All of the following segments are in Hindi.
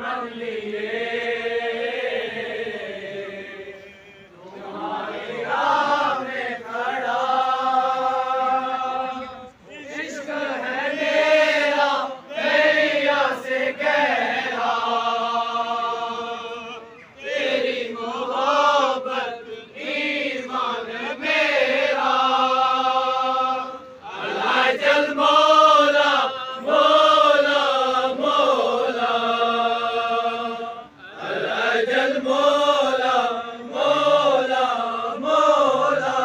दुश्मन लिए तुम्हारी राह में खड़ा, इश्क है मेरा दरिया से गहरा, तेरी मोहब्बत ईमान मेरा। अल्लाह जल मौला मौला मौला, अल्लाह जल मौला मौला मौला।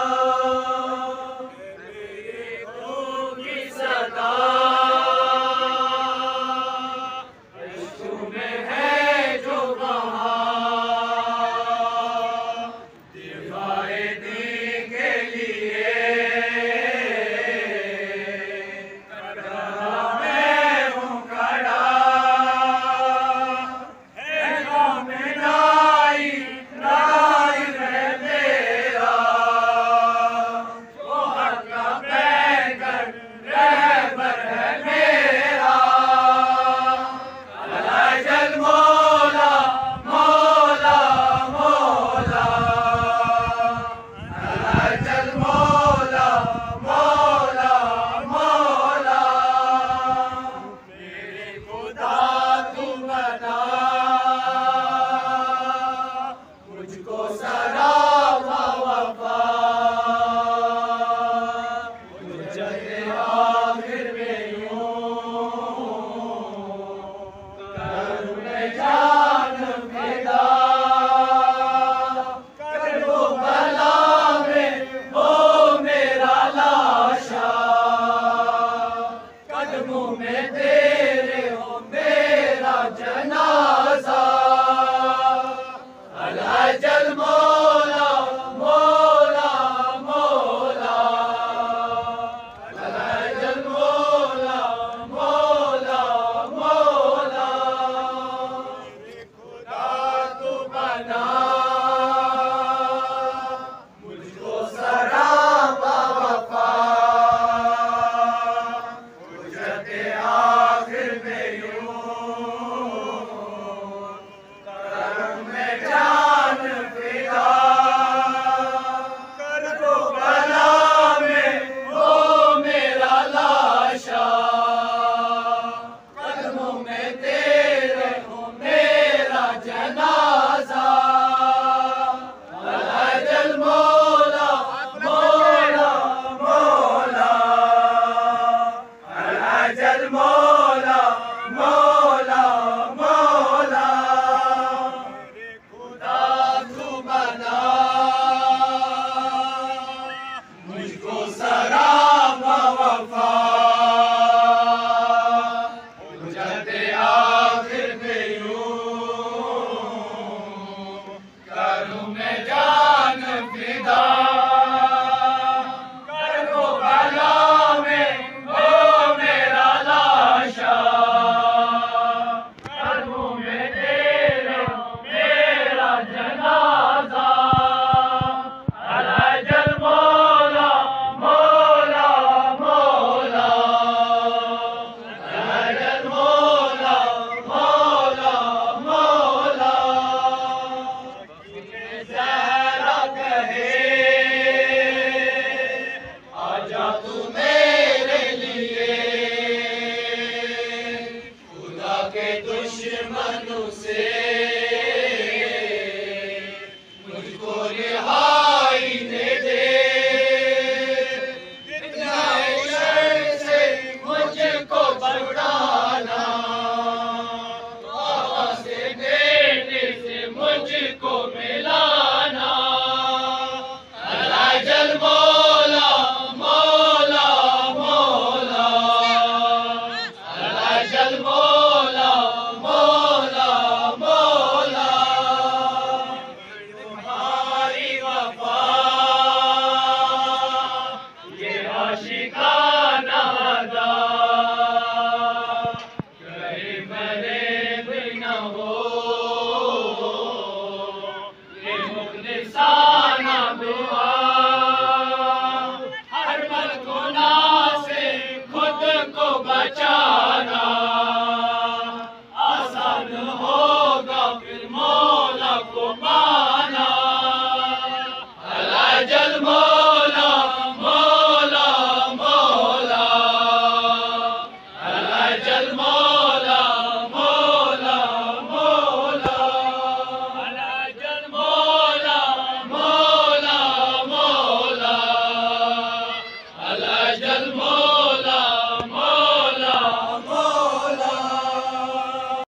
मेरे खून की सदा इश्क़ में है जो बहार, दिफाए दीन के लिए मैं हूँ खड़ा। है काम नाई नाई है मेरा, वो हक का पैकर रहबर है मेरा। अल्लाह जल मौला मौला मौला, अल्लाह जल मौला मौला मौला। मेरे खुदा तू बता मुझको सरापा वफा, मुझे आखिर में यूं करूं मैं जान फिदा। कर दो भला में हो मेरा लाशा, कदमों में तेरे हो मेरा जनाजा। अल्लाह जल मौला मौला मौला, अल्लाह जल मौला मौला मौला। खुदा तू बना मुझको सरापा वफा, मुझे आखिर में यूं करूं मैं जान फिदा। कर दो भला में हो मेरा लाशा, कदमों में तेरे हो मेरा जनाजा। अल्लाह जल मौला मौला मौला, अल्लाह जल मौला मौला मौला। खुदा तू बना मुझको सरापा वफा, मुझे आखिर में यूं करूं मैं जान फिदा। कर दो भला में हो मेरा लाशा, कदमों में तेरे हो मेरा जनाजा। अल्लाह जल मौला मौला मौला, अल्लाह जल मौला मौला मौला। ज़हरा कहे आजा तू मेरे लिए, खुदा के दुश्मनों से